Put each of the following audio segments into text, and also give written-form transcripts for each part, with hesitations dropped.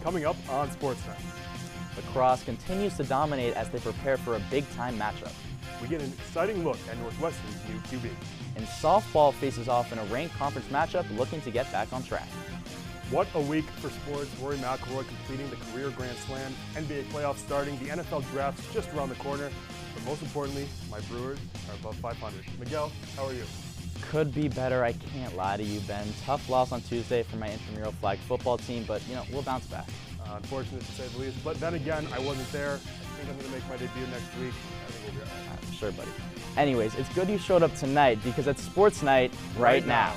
coming up on SportsNight. Lacrosse continues to dominate as they prepare for a big-time matchup. We get an exciting look at Northwestern's new QB. And softball faces off in a ranked conference matchup looking to get back on track. What a week for sports. Rory McIlroy completing the career Grand Slam, NBA playoffs starting, the NFL draft's just around the corner, but most importantly, my Brewers are above 500. Miguel, how are you? Could be better, I can't lie to you, Ben. Tough loss on Tuesday for my intramural flag football team, but we'll bounce back. Unfortunate to say the least, but then again, I wasn't there. I think I'm going to make my debut next week. I think we'll be all right. Sure, buddy. Anyways, it's good you showed up tonight because it's Sports Night right now.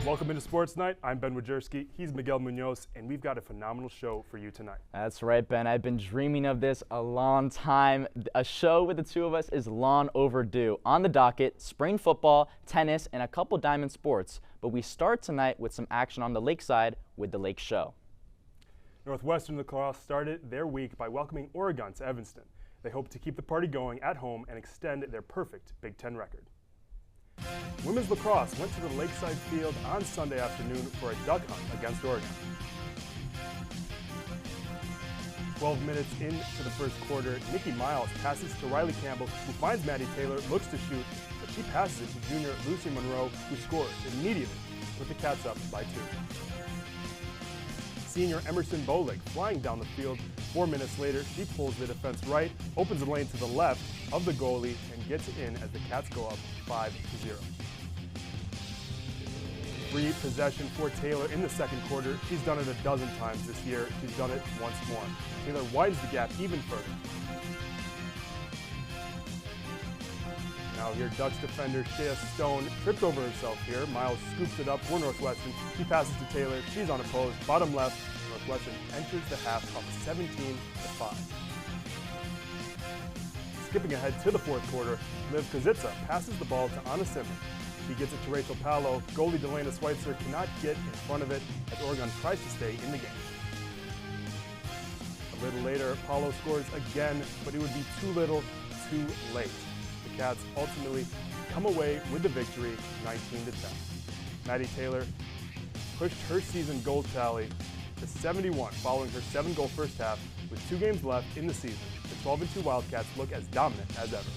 Welcome into Sports Night. I'm Ben Wajerski. He's Miguel Muñoz, and we've got a phenomenal show for you tonight. That's right, Ben. I've been dreaming of this a long time. A show with the two of us is long overdue. On the docket, spring football, tennis, and a couple diamond sports. But we start tonight with some action on the lakeside with the Lake Show. Northwestern lacrosse started their week by welcoming Oregon to Evanston. They hope to keep the party going at home and extend their perfect Big Ten record. Women's lacrosse went to the Lakeside Field on Sunday afternoon for a duck hunt against Oregon. 12 minutes into the first quarter, Nikki Miles passes to Riley Campbell, who finds Maddie Taylor, looks to shoot, but she passes it to junior Lucy Monroe, who scores immediately with the Cats up by 2. Senior Emerson Bowleg flying down the field. 4 minutes later, she pulls the defense right, opens the lane to the left of the goalie, and gets it in as the Cats go up 5-0. Free possession for Taylor in the second quarter. She's done it a dozen times this year. She's done it once more. Taylor widens the gap even further. Now here, Ducks defender Preston Stone tripped over herself here. Miles scoops it up for Northwestern. She passes to Taylor. She's unopposed. Bottom left. Northwestern enters the half up 17-5. Skipping ahead to the fourth quarter, Liv Kozitsa passes the ball to Anna Simmer. She gets it to Rachel Palo. Goalie Delana Schweitzer cannot get in front of it as Oregon tries to stay in the game. A little later, Palo scores again, but it would be too little, too late. The Cats ultimately come away with the victory, 19-10. Maddie Taylor pushed her season goal tally to 71 following her 7-goal first half. With 2 games left in the season, the 12-2 Wildcats look as dominant as ever.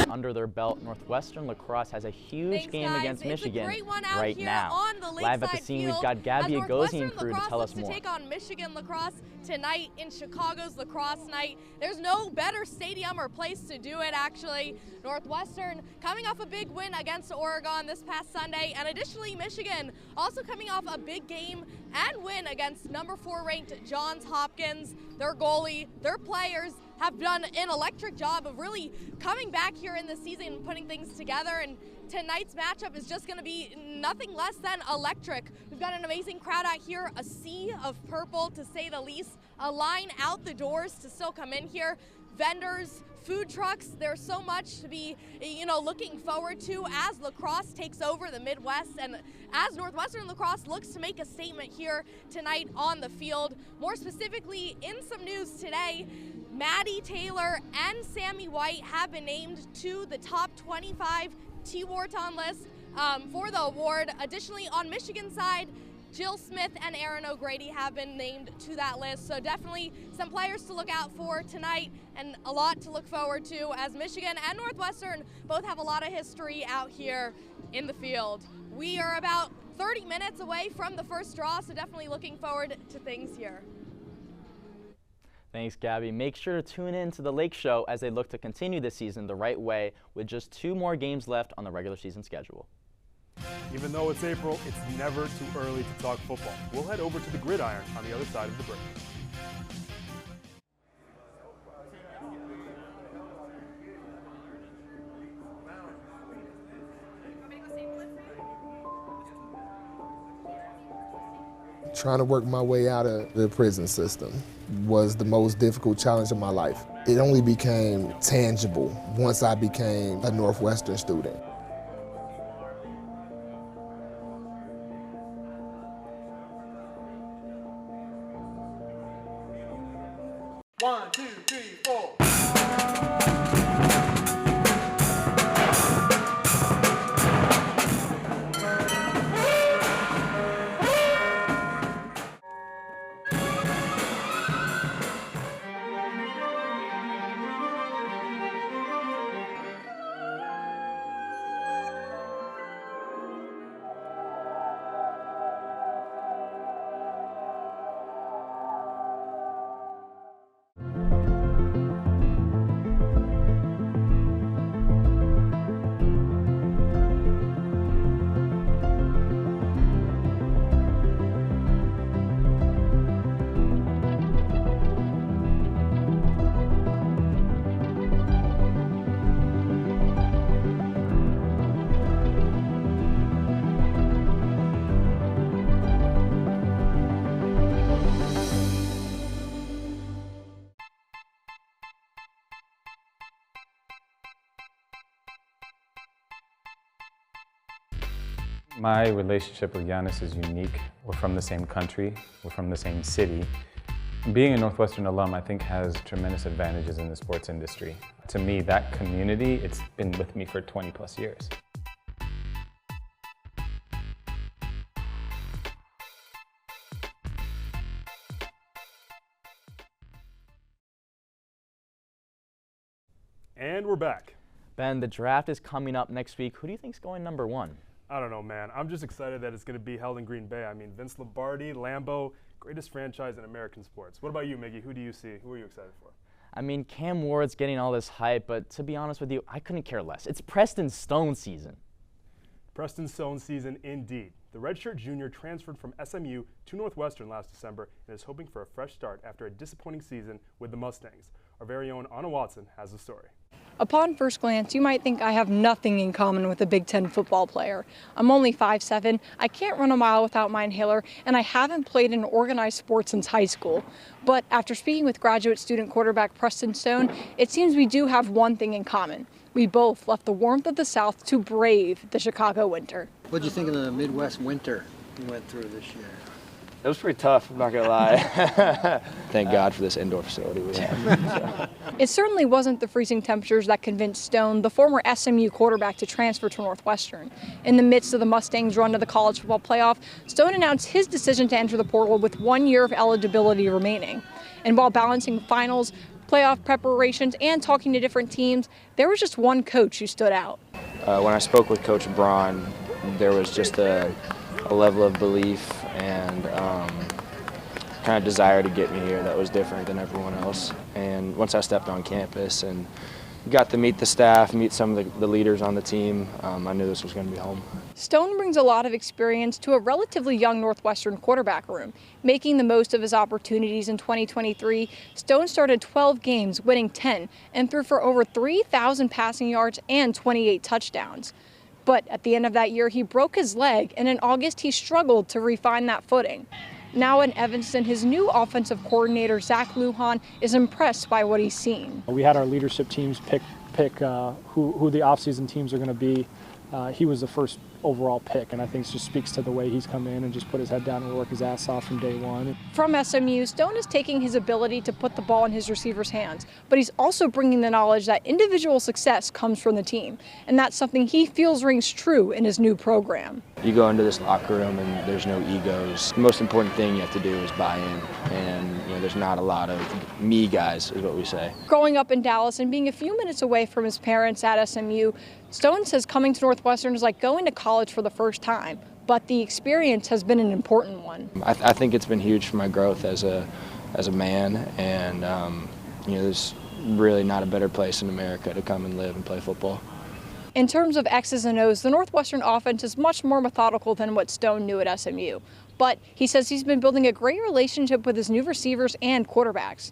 Under their belt, Northwestern lacrosse has a huge game against Michigan right now. Live at the scene, we've got Gabby Agosi and crew to tell us more. To take on Michigan lacrosse tonight in Chicago's Lacrosse Night. There's no better stadium or place to do it, actually. Northwestern coming off a big win against Oregon this past Sunday, and additionally Michigan also coming off a big game and win against number 4 ranked Johns Hopkins. Their goalie, their players have done an electric job of really coming back here in the season and putting things together, and tonight's matchup is just going to be nothing less than electric. We've got an amazing crowd out here, a sea of purple to say the least, a line out the doors to still come in here, vendors, food trucks. There's so much to be looking forward to as lacrosse takes over the Midwest and as Northwestern lacrosse looks to make a statement here tonight on the field. More specifically, in some news today, Maddie Taylor and Sammy White have been named to the top 25 T-Wharton list for the award. Additionally, on Michigan side, Jill Smith and Aaron O'Grady have been named to that list. So definitely some players to look out for tonight and a lot to look forward to as Michigan and Northwestern both have a lot of history out here in the field. We are about 30 minutes away from the first draw, so definitely looking forward to things here. Thanks, Gabby. Make sure to tune in to the Lake Show as they look to continue this season the right way with just 2 more games left on the regular season schedule. Even though it's April, it's never too early to talk football. We'll head over to the gridiron on the other side of the break. Trying to work my way out of the prison system. was the most difficult challenge of my life. It only became tangible once I became a Northwestern student. One, two, three, four. My relationship with Giannis is unique. We're from the same country, we're from the same city. Being a Northwestern alum, I think, has tremendous advantages in the sports industry. To me, that community, it's been with me for 20 plus years. And we're back. Ben, the draft is coming up next week. Who do you think is going number 1? I don't know, man. I'm just excited that it's going to be held in Green Bay. I mean, Vince Lombardi, Lambeau, greatest franchise in American sports. What about you, Miggy? Who do you see? Who are you excited for? I mean, Cam Ward's getting all this hype, but to be honest with you, I couldn't care less. It's Preston Stone season. Preston Stone season indeed. The redshirt junior transferred from SMU to Northwestern last December and is hoping for a fresh start after a disappointing season with the Mustangs. Our very own Anna Watson has the story. Upon first glance, you might think I have nothing in common with a Big Ten football player. I'm only 5'7", I can't run a mile without my inhaler, and I haven't played in organized sports since high school. But after speaking with graduate student quarterback Preston Stone, it seems we do have one thing in common. We both left the warmth of the South to brave the Chicago winter. What did you think of the Midwest winter you went through this year? It was pretty tough, I'm not going to lie. Thank God for this indoor facility we have. It certainly wasn't the freezing temperatures that convinced Stone, the former SMU quarterback, to transfer to Northwestern. In the midst of the Mustangs' run to the college football playoff, Stone announced his decision to enter the portal with 1 year of eligibility remaining. And while balancing finals, playoff preparations, and talking to different teams, there was just one coach who stood out. When I spoke with Coach Braun, there was just a level of belief and kind of desire to get me here that was different than everyone else. And once I stepped on campus and got to meet the staff, meet some of the leaders on the team, I knew this was going to be home. Stone brings a lot of experience to a relatively young Northwestern quarterback room. Making the most of his opportunities in 2023, Stone started 12 games, winning 10, and threw for over 3,000 passing yards and 28 touchdowns. But at the end of that year, he broke his leg, and in August, he struggled to refine that footing. Now in Evanston, his new offensive coordinator, Zach Lujan, is impressed by what he's seen. We had our leadership teams pick who the offseason teams are going to be. He was the first overall pick, and I think it just speaks to the way he's come in and just put his head down and work his ass off from day one. From SMU, Stone is taking his ability to put the ball in his receivers' hands, but he's also bringing the knowledge that individual success comes from the team, and that's something he feels rings true in his new program. You go into this locker room and there's no egos. The most important thing you have to do is buy in, and there's not a lot of me guys, is what we say. Growing up in Dallas and being a few minutes away from his parents at SMU, Stone says coming to Northwestern is like going to college for the first time, but the experience has been an important one. I think it's been huge for my growth as a man, and there's really not a better place in America to come and live and play football. In terms of X's and O's, the Northwestern offense is much more methodical than what Stone knew at SMU. But he says he's been building a great relationship with his new receivers and quarterbacks.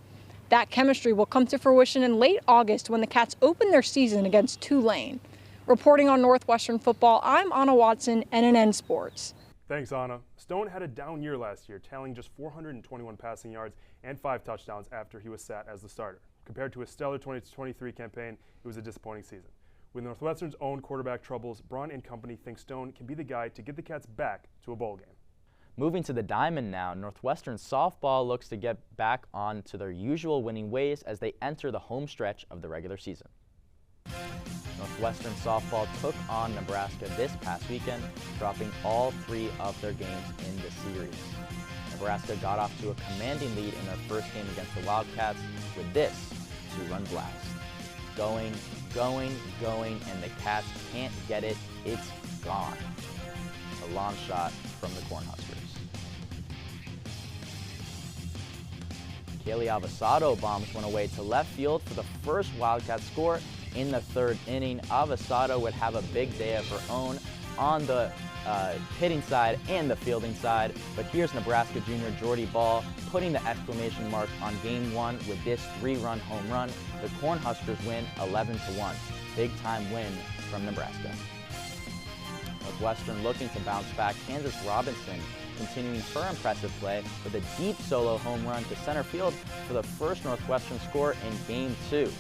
That chemistry will come to fruition in late August when the Cats open their season against Tulane. Reporting on Northwestern football, I'm Anna Watson, NNN Sports. Thanks, Anna. Stone had a down year last year, tallying just 421 passing yards and 5 touchdowns after he was sat as the starter. Compared to his stellar 2023 campaign, it was a disappointing season. With Northwestern's own quarterback troubles, Braun and company think Stone can be the guy to get the Cats back to a bowl game. Moving to the Diamond now, Northwestern softball looks to get back onto their usual winning ways as they enter the home stretch of the regular season. Northwestern softball took on Nebraska this past weekend, dropping all 3 of their games in the series. Nebraska got off to a commanding lead in their first game against the Wildcats with this 2-run blast. Going, and the Cats can't get it. It's gone. A long shot from the Cornhuskers. Kaylee Avasado bombs one away to left field for the first Wildcat score in the 3rd inning. Avasado would have a big day of her own on the hitting side and the fielding side, but here's Nebraska junior Jordy Ball putting the exclamation mark on Game 1 with this 3-run home run. The Cornhuskers win 11-1. Big time win from Nebraska. Northwestern looking to bounce back. Kansas Robinson continuing her impressive play with a deep solo home run to center field for the first Northwestern score in Game 2.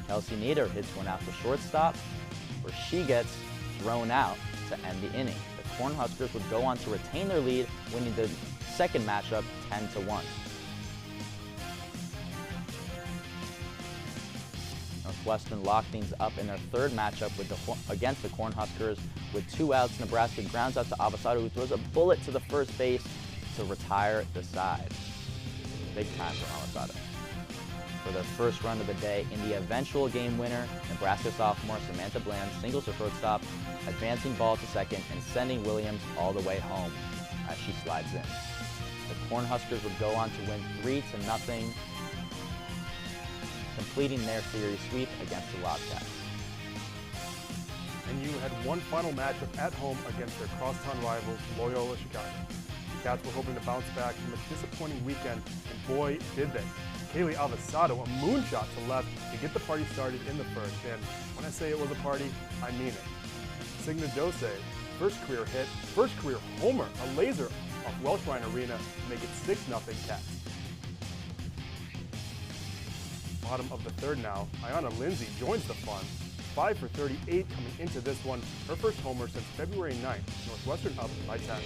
Kelsey Nader hits one out to shortstop, where she gets thrown out to end the inning. The Cornhuskers would go on to retain their lead, winning the second matchup 10-1. Northwestern locked things up in their 3rd matchup against the Cornhuskers. With 2 outs, Nebraska grounds out to Avasado, who throws a bullet to the first base to retire the side. Big time for Avasado. For their first run of the day in the eventual game winner, Nebraska sophomore Samantha Bland singles to shortstop, advancing ball to second and sending Williams all the way home as she slides in. The Cornhuskers would go on to win 3-0, completing their series sweep against the Wildcats. And you had one final matchup at home against their crosstown rivals, Loyola Chicago. The Cats were hoping to bounce back from a disappointing weekend, and boy, did they. Kaylee Avasado, a moonshot to left to get the party started in the first, and when I say it was a party, I mean it. Signa Dose, first career hit, first career homer, a laser off Welshline Arena to make it 6-0 Cats. Bottom of the 3rd now, Ayanna Lindsay joins the fun. 5 for 38 coming into this one, her first homer since February 9th. Northwestern up by 10.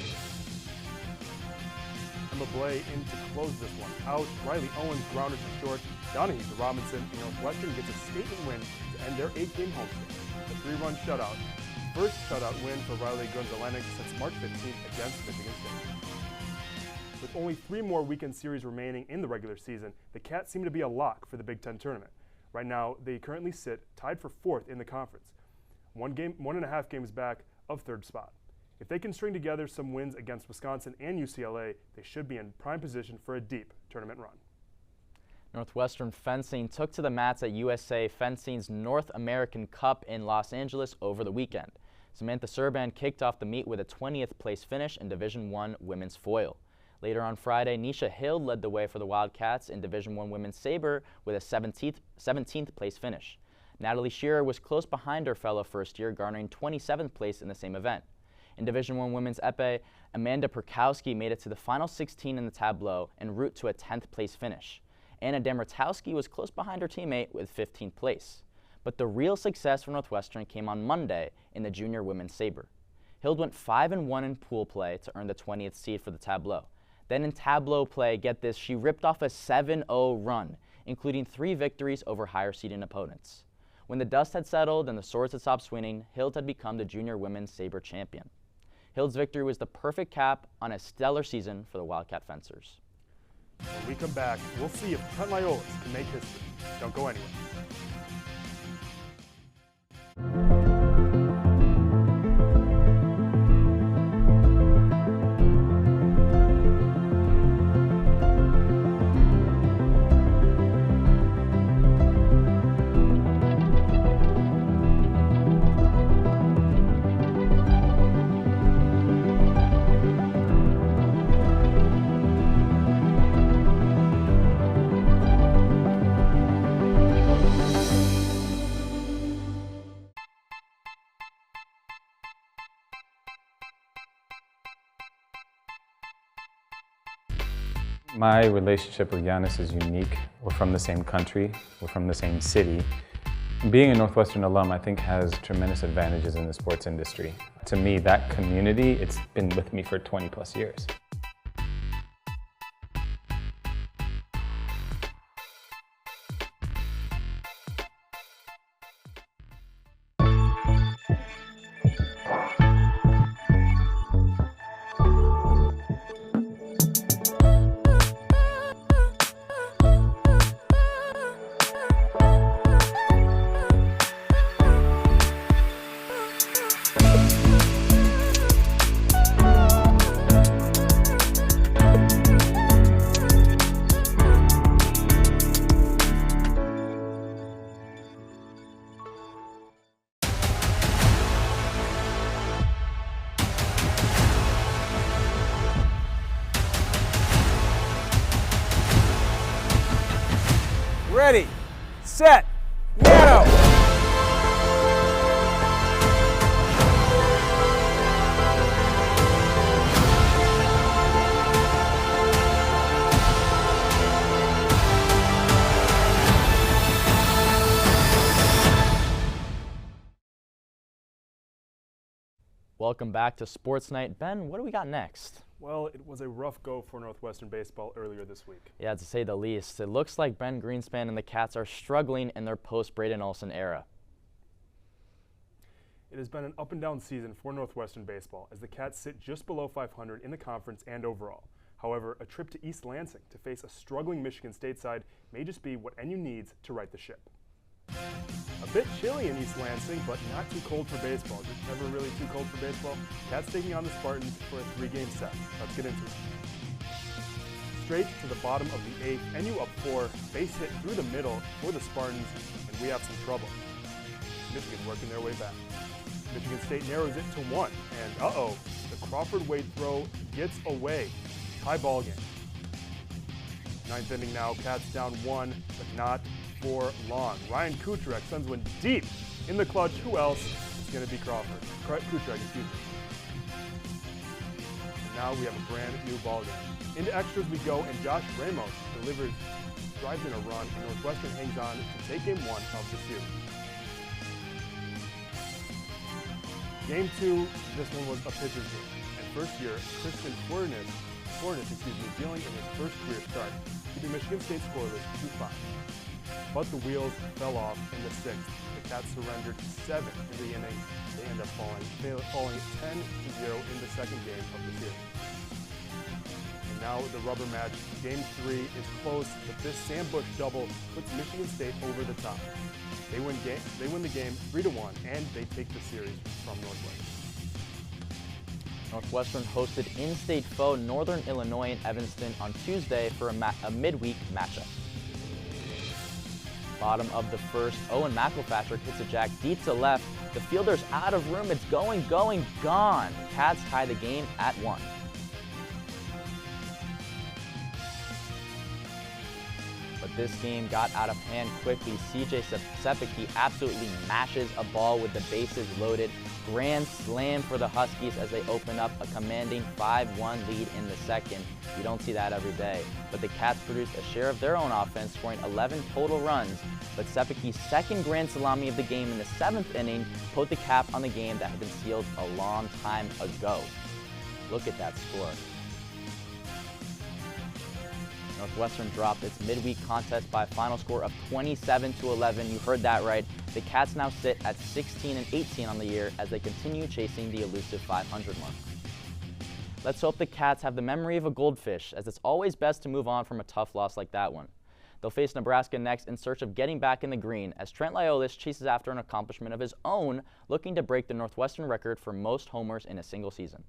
Emma Blay in to close this one out. Riley Owens grounded to short. Donahue to Robinson. And Northwestern gets a statement win to end their 8-game homestand. The 3-run shutout. First shutout win for Riley Gonzalez since March 15th against Michigan State. With only 3 more weekend series remaining in the regular season, the Cats seem to be a lock for the Big Ten tournament. Right now, they currently sit tied for 4th in the conference. 1.5 games back of 3rd spot. If they can string together some wins against Wisconsin and UCLA, they should be in prime position for a deep tournament run. Northwestern fencing took to the mats at USA Fencing's North American Cup in Los Angeles over the weekend. Samantha Serban kicked off the meet with a 20th place finish in Division I women's foil. Later on Friday, Nisha Hill led the way for the Wildcats in Division I women's saber with a 17th place finish. Natalie Shearer was close behind her fellow first year, garnering 27th place in the same event. In Division I women's épée, Amanda Perkowski made it to the final 16 in the tableau en route to a 10th place finish. Anna Demertowski was close behind her teammate with 15th place. But the real success for Northwestern came on Monday in the junior women's saber. Hild went 5-1 in pool play to earn the 20th seed for the tableau. Then in tableau play, get this, she ripped off a 7-0 run, including 3 victories over higher seeded opponents. When the dust had settled and the swords had stopped swinging, Hild had become the junior women's saber champion. Hild's victory was the perfect cap on a stellar season for the Wildcat fencers. When we come back, we'll see if Trent Lyolis can make history. Don't go anywhere. My relationship with Giannis is unique. We're from the same country, we're from the same city. Being a Northwestern alum, I think, has tremendous advantages in the sports industry. To me, that community, it's been with me for 20 plus years. Ready, set, Yano! Welcome back to Sports Night. Ben, what do we got next? Well, it was a rough go for Northwestern baseball earlier this week. Yeah, to say the least. It looks like Ben Greenspan and the Cats are struggling in their post-Braden Olsen era. It has been an up-and-down season for Northwestern baseball as the Cats sit just below 500 in the conference and overall. However, a trip to East Lansing to face a struggling Michigan State side may just be what NU needs to right the ship. A bit chilly in East Lansing, but not too cold for baseball. Just never really too cold for baseball. Cats taking on the Spartans for a 3-game set. Let's get into it. Straight to the bottom of the 8th, NU up 4, base hit through the middle for the Spartans, and we have some trouble. Michigan working their way back. Michigan State narrows it to 1, and the Crawford Wade throw gets away. Tie ball game. 9th inning now, Cats down 1, but not for long. Ryan Kutrek sends one deep in the clutch. Who else? It's going to be Crawford. Kutrek, excuse me. And now we have a brand new ball game. Into extras we go, and Josh Ramos drives in a run, and Northwestern hangs on to take game 1 of the series. Game 2, this one was a pitcher's game. And first year, Preston Stone, dealing in his first career start, keeping Michigan State scoreless 2-5. But the wheels fell off in the 6th. The Cats surrendered 7 in the inning. They end up falling 10-0 in the second game of the series. And now the rubber match. Game 3 is close, but this Sam Bush double puts Michigan State over the top. They win the game 3-1, and they take the series from Northwestern. Northwestern hosted in-state foe Northern Illinois in Evanston on Tuesday for a midweek matchup. Bottom of the first, Owen McElpatrick hits a jack deep to left. The fielder's out of room. It's going, gone. Cats tie the game at 1. But this game got out of hand quickly. CJ Sepicki absolutely mashes a ball with the bases loaded. Grand slam for the Huskies as they open up a commanding 5-1 lead in the second. You don't see that every day. But the Cats produced a share of their own offense, scoring 11 total runs. But Sepicki's second grand salami of the game in the 7th inning put the cap on the game that had been sealed a long time ago. Look at that score. Northwestern dropped its midweek contest by a final score of 27-11. You heard that right. The Cats now sit at 16-18 on the year as they continue chasing the elusive 500 mark. Let's hope the Cats have the memory of a goldfish, as it's always best to move on from a tough loss like that one. They'll face Nebraska next in search of getting back in the green, as Trent Lyolis chases after an accomplishment of his own, looking to break the Northwestern record for most homers in a single season.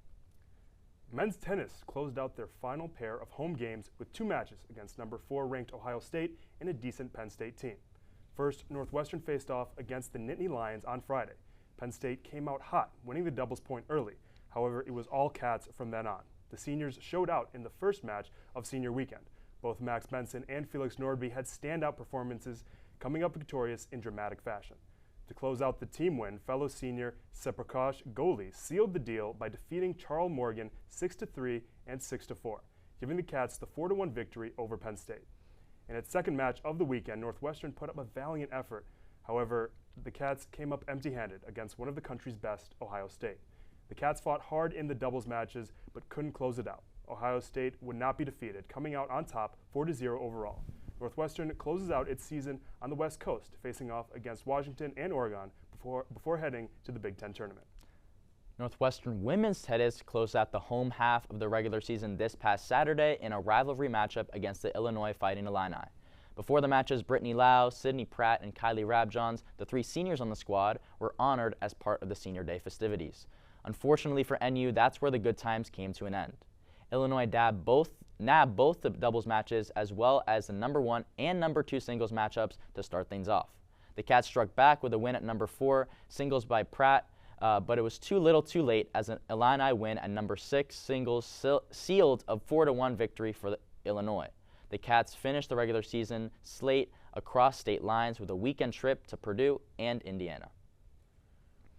Men's tennis closed out their final pair of home games with 2 matches against number 4 ranked Ohio State and a decent Penn State team. First, Northwestern faced off against the Nittany Lions on Friday. Penn State came out hot, winning the doubles point early. However, it was all Cats from then on. The seniors showed out in the first match of senior weekend. Both Max Benson and Felix Nordby had standout performances, coming up victorious in dramatic fashion. To close out the team win, fellow senior Seprakash Goli sealed the deal by defeating Charles Morgan 6-3 and 6-4. giving the Cats the 4-1 victory over Penn State. In its second match of the weekend, Northwestern put up a valiant effort. However, the Cats came up empty-handed against one of the country's best, Ohio State. The Cats fought hard in the doubles matches, but couldn't close it out. Ohio State would not be defeated, coming out on top 4-0 overall. Northwestern closes out its season on the West Coast, facing off against Washington and Oregon before heading to the Big Ten tournament. Northwestern women's tennis closed out the home half of the regular season this past Saturday in a rivalry matchup against the Illinois Fighting Illini. Before the matches, Brittany Lau, Sydney Pratt, and Kylie Rabjohns, the 3 seniors on the squad, were honored as part of the Senior Day festivities. Unfortunately for NU, that's where the good times came to an end. Illinois nabbed both the doubles matches as well as the number 1 and number 2 singles matchups to start things off. The Cats struck back with a win at number 4 singles by Pratt, but it was too little too late as an Illini win at number 6 singles sealed a 4-1 victory for Illinois. The Cats finished the regular season slate across state lines with a weekend trip to Purdue and Indiana.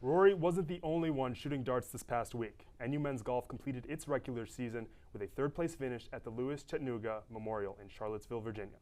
Rory wasn't the only one shooting darts this past week. NU men's golf completed its regular season with a 3rd-place finish at the Louis Chattanooga Memorial in Charlottesville, Virginia.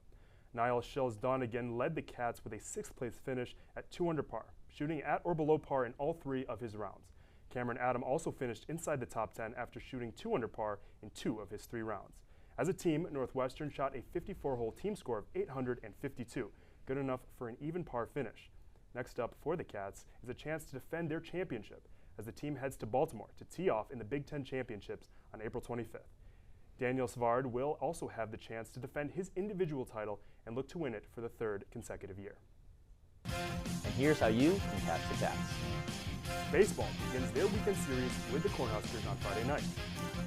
Niall Shels-Donegan led the Cats with a 6th-place finish at 2 under par, shooting at or below par in all 3 of his rounds. Cameron Adam also finished inside the top 10 after shooting 2 under par in 2 of his 3 rounds. As a team, Northwestern shot a 54-hole team score of 852, good enough for an even par finish. Next up for the Cats is a chance to defend their championship as the team heads to Baltimore to tee off in the Big Ten Championships on April 25th. Daniel Svard will also have the chance to defend his individual title and look to win it for the 3rd consecutive year. And here's how you can catch the Cats. Baseball begins their weekend series with the Cornhuskers on Friday night.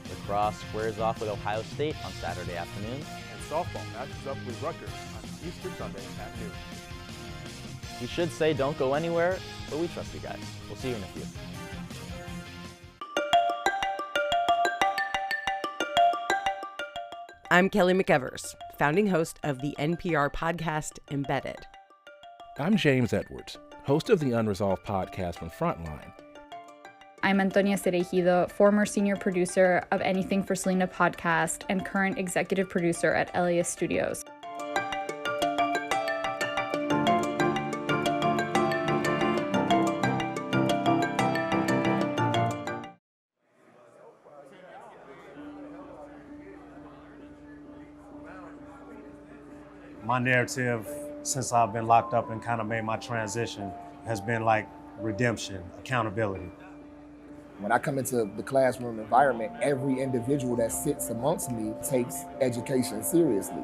Lacrosse squares off with Ohio State on Saturday afternoon. And softball matches up with Rutgers on Easter Sunday at noon. We should say don't go anywhere, but we trust you guys. We'll see you in a few. I'm Kelly McEvers, founding host of the NPR podcast Embedded. I'm James Edwards, host of the Unresolved podcast from Frontline. I'm Antonia Cereijido, former senior producer of Anything for Selena podcast and current executive producer at Elias Studios. My narrative, since I've been locked up and kind of made my transition, has been like redemption, accountability. When I come into the classroom environment, every individual that sits amongst me takes education seriously.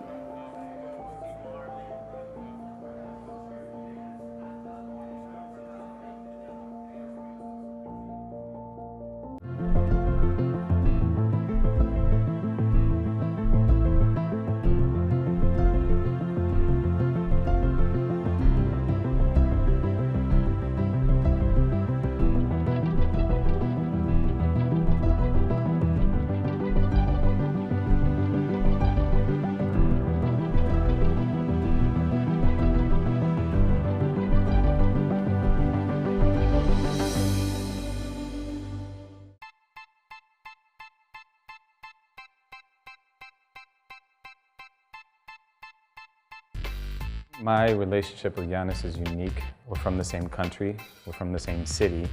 My relationship with Giannis is unique. We're from the same country, we're from the same city.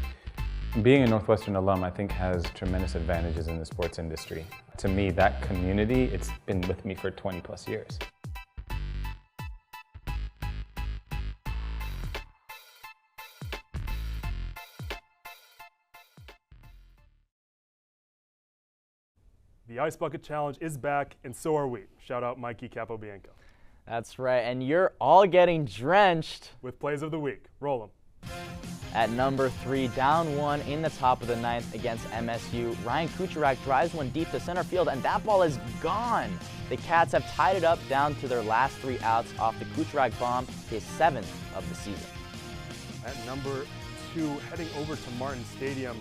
Being a Northwestern alum, I think, has tremendous advantages in the sports industry. To me, that community, it's been with me for 20 plus years. The Ice Bucket Challenge is back, and so are we. Shout out Mikey Capobianco. That's right, and you're all getting drenched. With plays of the week. Roll them. At number 3, down 1 in the top of the 9th against MSU, Ryan Kucherak drives one deep to center field, and that ball is gone. The Cats have tied it up down to their last 3 outs off the Kucherak bomb, his 7th of the season. At number 2, heading over to Martin Stadium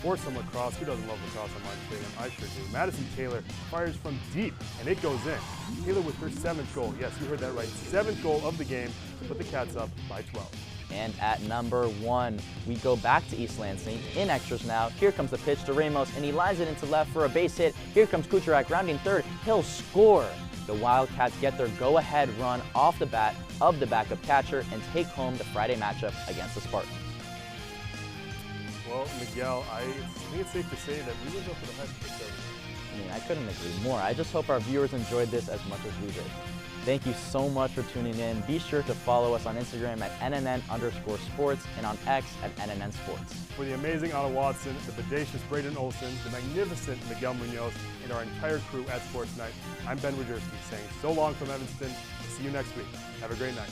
for some lacrosse. Who doesn't love lacrosse on Martin Stadium? I sure do. Madison Taylor fires from deep, and it goes in. Taylor with her 7th goal. Yes, you heard that right. 7th goal of the game to put the Cats up by 12. And at number 1, we go back to East Lansing in extras now. Here comes the pitch to Ramos, and he lines it into left for a base hit. Here comes Kucharak rounding third. He'll score. The Wildcats get their go-ahead run off the bat of the backup catcher and take home the Friday matchup against the Spartans. Well, Miguel, I think it's safe to say that we lived up to the hype for this. I mean, I couldn't agree more. I just hope our viewers enjoyed this as much as we did. Thank you so much for tuning in. Be sure to follow us on Instagram at @NNN_sports and on X at NNN Sports. For the amazing Anna Watson, the bodacious Braden Olson, the magnificent Miguel Muñoz, and our entire crew at SportsNight, I'm Ben Wajerski saying so long from Evanston. See you next week. Have a great night.